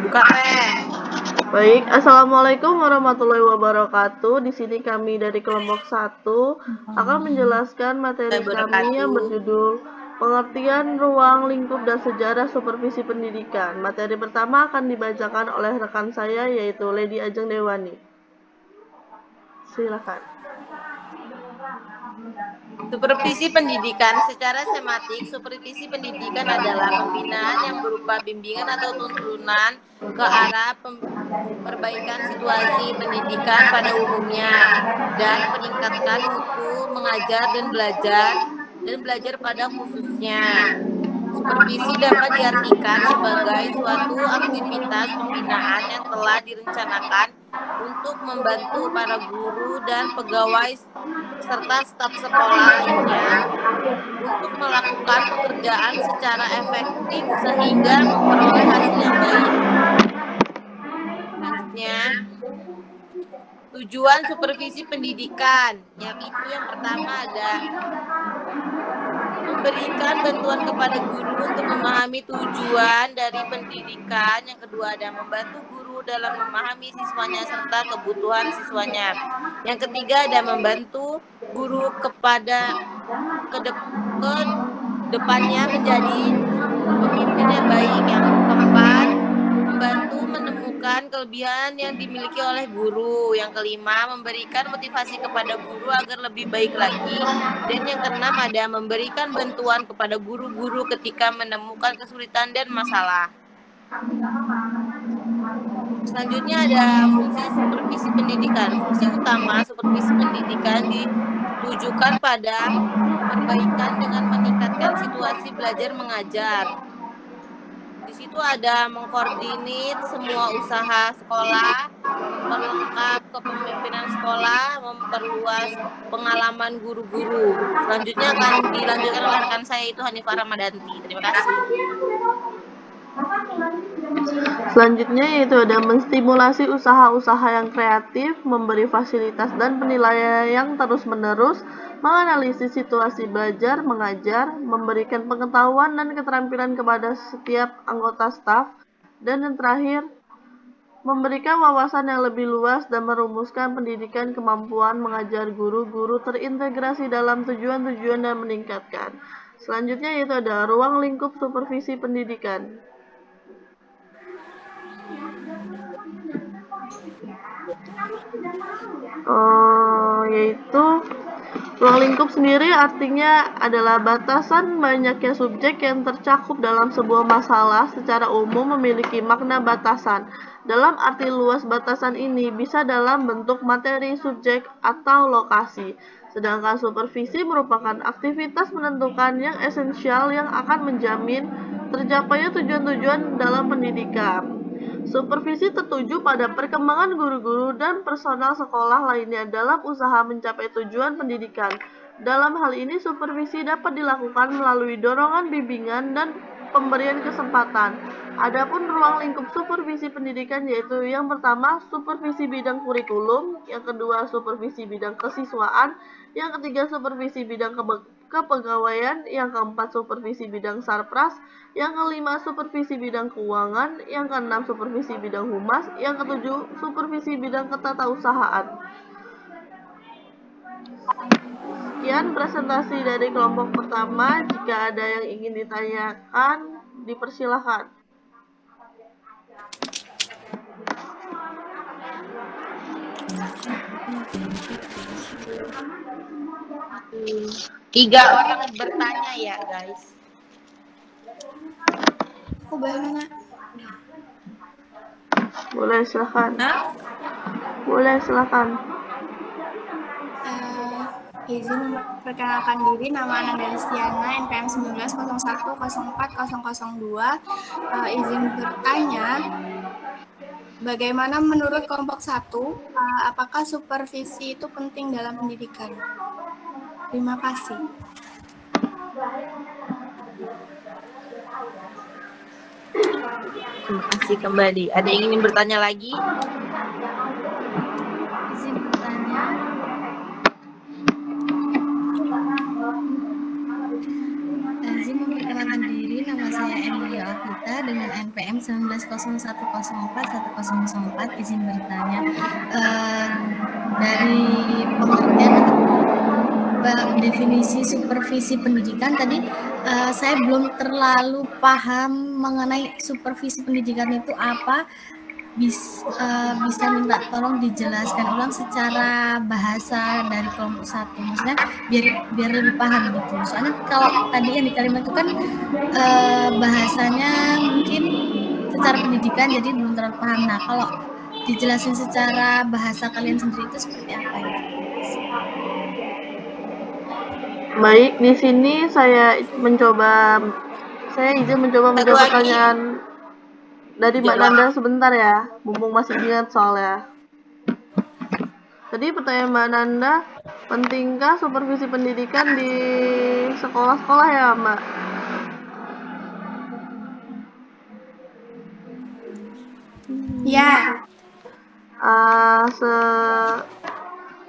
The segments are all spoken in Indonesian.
Buka Teh. Baik, Assalamualaikum warahmatullahi wabarakatuh. Di sini kami dari kelompok 1 akan menjelaskan materi kami yang berjudul Pengertian Ruang Lingkup dan Sejarah Supervisi Pendidikan. Materi pertama akan dibacakan oleh rekan saya yaitu Lady Ajeng Dewani. Silakan. Supervisi pendidikan secara sematik. Supervisi pendidikan adalah pembinaan yang berupa bimbingan atau tuntunan ke arah perbaikan situasi pendidikan pada umumnya dan peningkatkan mutu mengajar dan belajar pada khususnya. Supervisi dapat diartikan sebagai suatu aktivitas pembinaan yang telah direncanakan untuk membantu para guru dan pegawai serta staf sekolah lainnya untuk melakukan pekerjaan secara efektif sehingga memperoleh hasil yang baik. Selanjutnya, tujuan supervisi pendidikan, yaitu yang pertama ada memberikan bantuan kepada guru untuk memahami tujuan dari pendidikan. Yang kedua ada membantu guru dalam memahami siswanya serta kebutuhan siswanya. Yang ketiga ada membantu guru kepada kedepannya menjadi pemimpin yang baik. Yang keempat, membantu menemukan kelebihan yang dimiliki oleh guru. Yang kelima, memberikan motivasi kepada guru agar lebih baik lagi. Dan yang keenam ada memberikan bantuan kepada guru-guru ketika menemukan kesulitan dan masalah. Selanjutnya ada fungsi supervisi pendidikan. Fungsi utama supervisi pendidikan ditujukan pada perbaikan dengan meningkatkan situasi belajar mengajar. Di situ ada mengkoordinir semua usaha sekolah, memperlengkap kepemimpinan sekolah, memperluas pengalaman guru-guru. Selanjutnya akan dilanjutkan oleh rekan saya itu Hanifah Ramadanti. Terima kasih. Selanjutnya yaitu ada menstimulasi usaha-usaha yang kreatif, memberi fasilitas dan penilaian yang terus-menerus, menganalisis situasi belajar, mengajar, memberikan pengetahuan dan keterampilan kepada setiap anggota staf, dan yang terakhir, memberikan wawasan yang lebih luas dan merumuskan pendidikan kemampuan mengajar guru-guru terintegrasi dalam tujuan-tujuan dan meningkatkan. Selanjutnya yaitu ada ruang lingkup supervisi pendidikan. Yaitu ruang lingkup sendiri artinya adalah batasan banyaknya subjek yang tercakup dalam sebuah masalah secara umum memiliki makna batasan. Dalam arti luas batasan ini bisa dalam bentuk materi, subjek, atau lokasi. Sedangkan supervisi merupakan aktivitas menentukan yang esensial yang akan menjamin tercapainya tujuan-tujuan dalam pendidikan. Supervisi tertuju pada perkembangan guru-guru dan personal sekolah lainnya dalam usaha mencapai tujuan pendidikan. Dalam hal ini, supervisi dapat dilakukan melalui dorongan bimbingan dan pemberian kesempatan. Adapun ruang lingkup supervisi pendidikan yaitu yang pertama, supervisi bidang kurikulum, yang kedua, supervisi bidang kesiswaan, yang ketiga, supervisi bidang kepegawaian, yang keempat, supervisi bidang sarpras, yang kelima, supervisi bidang keuangan, yang keenam, supervisi bidang humas, yang ketujuh, supervisi bidang ketatausahaan. Sekian presentasi dari kelompok pertama. Jika ada yang ingin ditanyakan, dipersilakan. Tiga orang bertanya ya guys. Aku boleh nanya? Boleh, silakan. Hah? Boleh, silakan. Izin memperkenalkan diri, nama Ananda Listiana, NPM 1901040002. Izin bertanya, bagaimana menurut kelompok 1, apakah supervisi itu penting dalam pendidikan? Terima kasih. Terima kasih kembali. Ada yang ingin bertanya lagi? Izin bertanya. Izin memperkenalkan diri, nama saya sekolah kita dengan NPM 1901041004 izin bertanya, dari pengertian atau definisi supervisi pendidikan tadi saya belum terlalu paham mengenai supervisi pendidikan itu apa. Bisa minta tolong dijelaskan ulang secara bahasa dari kelompok 1, maksudnya biar lebih paham gitu. Soalnya kalau tadi yang di kalimat itu kan bahasanya mungkin secara pendidikan jadi belum terlalu paham. Nah, kalau dijelasin secara bahasa kalian sendiri itu seperti apa ya? Baik, di sini saya izin mencoba menjawab pertanyaan dari Mbak Nanda sebentar ya, mumpung masih ingat soalnya. Tadi pertanyaan Mbak Nanda, pentingkah supervisi pendidikan di sekolah-sekolah ya, Mbak? Ya,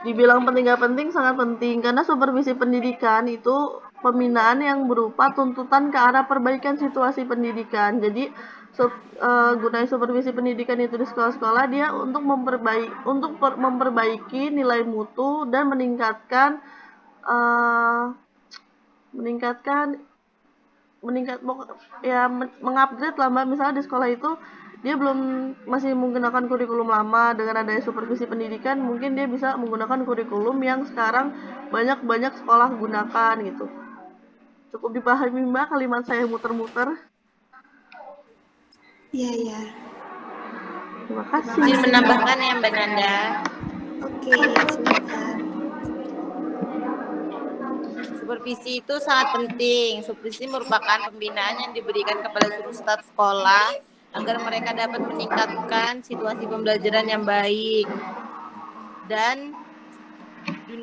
Dibilang penting nggak penting, sangat penting, karena supervisi pendidikan itu pembinaan yang berupa tuntutan ke arah perbaikan situasi pendidikan. Jadi gunanya supervisi pendidikan itu di sekolah-sekolah dia untuk memperbaiki nilai mutu dan meningkatkan mengupgrade lah Mbak. Misalnya di sekolah itu dia masih menggunakan kurikulum lama, dengan adanya supervisi pendidikan mungkin dia bisa menggunakan kurikulum yang sekarang banyak sekolah gunakan gitu. Cukup dipahami Mbak kalimat saya muter-muter? Iya. Terima kasih. Izin menambahkan ya Mbak Nanda. Oke, silakan. Supervisi itu sangat penting. Supervisi merupakan pembinaan yang diberikan kepada seluruh staf sekolah agar mereka dapat meningkatkan situasi pembelajaran yang baik. Dan di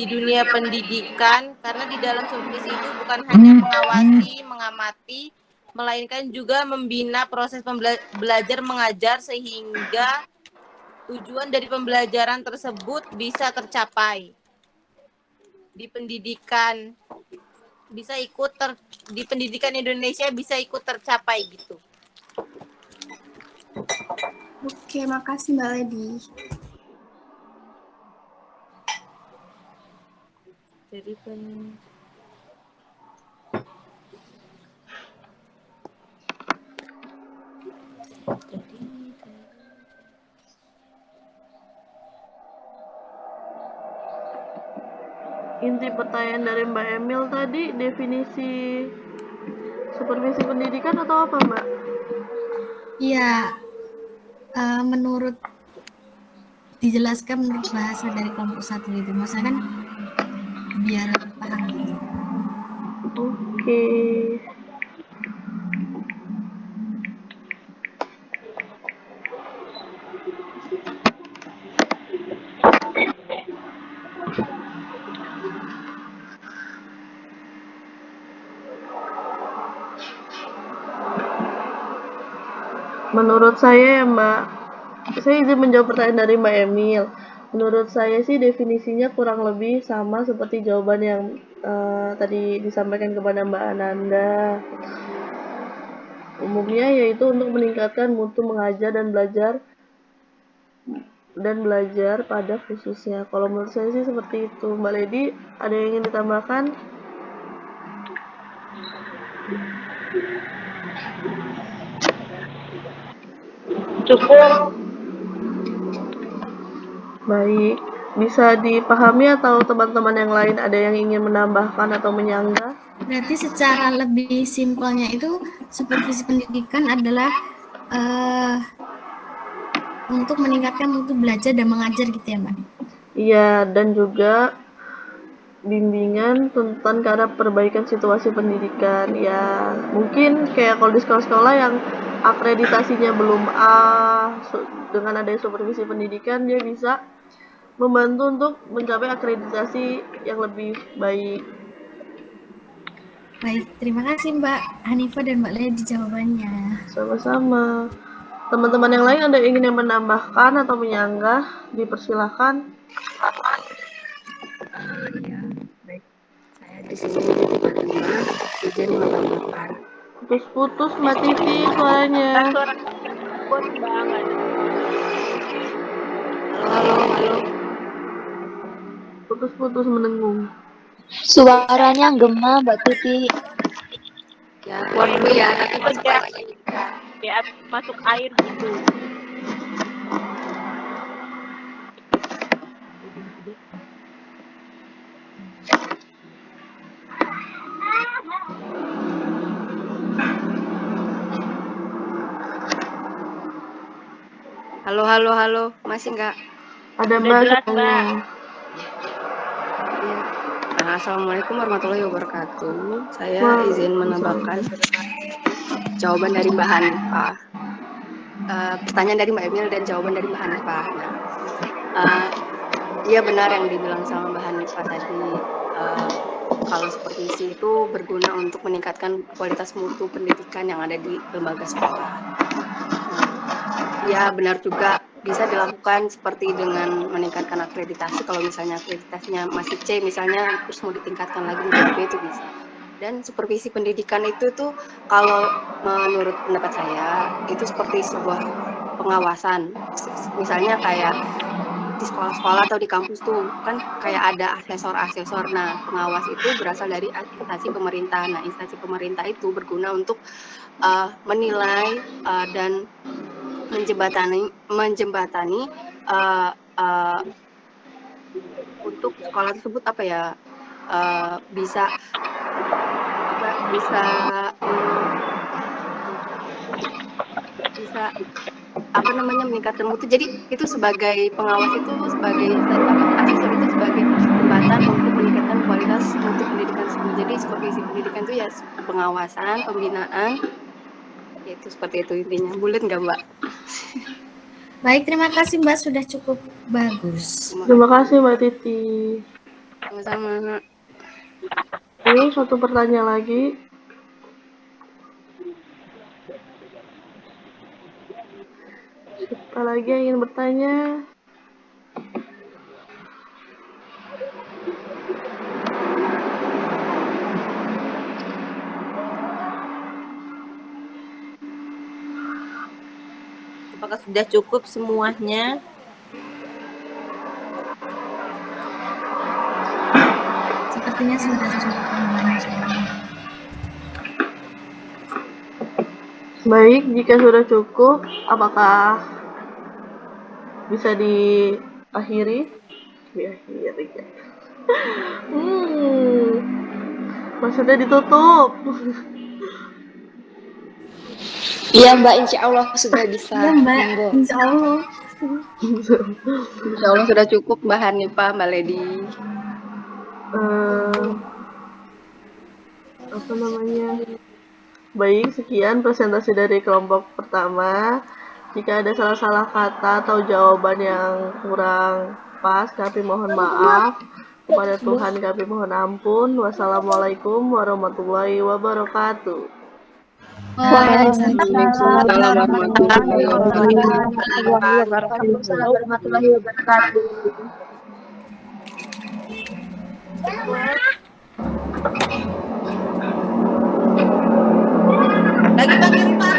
dunia pendidikan, karena di dalam supervisi itu bukan hanya mengawasi, mengamati, melainkan juga membina proses belajar mengajar sehingga tujuan dari pembelajaran tersebut bisa tercapai. Di pendidikan Indonesia bisa ikut tercapai gitu. Oke, makasih Mbak Lady. Jadi inti pertanyaan dari Mbak Emil tadi, definisi supervisi pendidikan atau apa Mbak? Iya, menurut dijelaskan menurut bahasa dari kelompok 1 itu, maksudnya kan biar paham gitu. Oke. Menurut saya ya Mbak, saya izin menjawab pertanyaan dari Mbak Emil. Menurut saya sih definisinya kurang lebih sama seperti jawaban yang tadi disampaikan kepada Mbak Ananda. Umumnya yaitu untuk meningkatkan mutu mengajar dan belajar pada khususnya. Kalau menurut saya sih seperti itu. Mbak Lady, ada yang ingin ditambahkan? Cukup. Baik, bisa dipahami atau teman-teman yang lain ada yang ingin menambahkan atau menyanggah? Berarti secara lebih simpelnya itu supervisi pendidikan adalah untuk meningkatkan mutu belajar dan mengajar gitu ya Mbak? Iya, dan juga bimbingan tuntutan ke arah perbaikan situasi pendidikan. Ya, mungkin kayak kalau di sekolah-sekolah yang akreditasinya belum A, dengan adanya supervisi pendidikan dia bisa membantu untuk mencapai akreditasi yang lebih baik. Baik, terima kasih Mbak Hanifah dan Mbak Lady jawabannya. Sama-sama. Teman-teman yang lain ada yang ingin menambahkan atau menyanggah? Dipersilakan. Ya, baik. Saya di sini izin menambahkan. Putus-putus Mbak Titi suaranya. Suara bot Mbak, nggak ada. Halo. Putus-putus mendengung. Suaranya gema Mbak Titi. Ya, keluar dulu ya, nanti masuk Kayak lagi. kayak masuk air gitu. Halo. Masih nggak? Ada Udah Mbak jelas, suaranya. Mbak. Iya. Nah, Assalamualaikum warahmatullahi wabarakatuh. Saya Wah, izin menambahkan jawaban dari Mbak Hanifah. Pertanyaan dari Mbak Emil dan jawaban dari Mbak Hanifah. Nah, iya benar yang dibilang sama Mbak Hanifah tadi. Kalau supervisi itu berguna untuk meningkatkan kualitas mutu pendidikan yang ada di lembaga sekolah. Ya benar juga, bisa dilakukan seperti dengan meningkatkan akreditasi. Kalau misalnya akreditasinya masih C misalnya, terus mau ditingkatkan lagi menjadi B itu bisa. Dan supervisi pendidikan itu tuh kalau menurut pendapat saya itu seperti sebuah pengawasan. Misalnya kayak di sekolah-sekolah atau di kampus tuh kan kayak ada asesor-asesor. Nah, pengawas itu berasal dari instansi pemerintah. Nah, instansi pemerintah itu berguna untuk menilai dan menjembatani untuk sekolah tersebut bisa meningkatkan mutu. Jadi itu sebagai pengawas itu sebagai asesor itu sebagai jembatan untuk meningkatkan kualitas mutu pendidikan tersebut. Jadi supervisi pendidikan itu ya pengawasan, pembinaan, yaitu seperti itu intinya. Bulat nggak Mbak? Baik, terima kasih Mbak, sudah cukup bagus. Terima kasih Mbak Titi. Sama-sama. Oke, satu pertanyaan lagi. Siapa lagi yang ingin bertanya? Apakah sudah cukup semuanya? Sepertinya sudah cukup. Baik, jika sudah cukup, apakah bisa diakhiri? Diakhiri ya. Maksudnya ditutup. Iya Mbak, insya Allah sudah bisa. Ya Mbak, insya Allah. Insya Allah sudah cukup Mbak Hanifah, Mbak Lady. Baik, sekian presentasi dari kelompok pertama. Jika ada salah-salah kata atau jawaban yang kurang pas, kami mohon maaf. Kepada Tuhan kami mohon ampun. Wassalamualaikum warahmatullahi wabarakatuh. Waalaikumsalam warahmatullahi wabarakatuh. Bagi-bagi sepatu.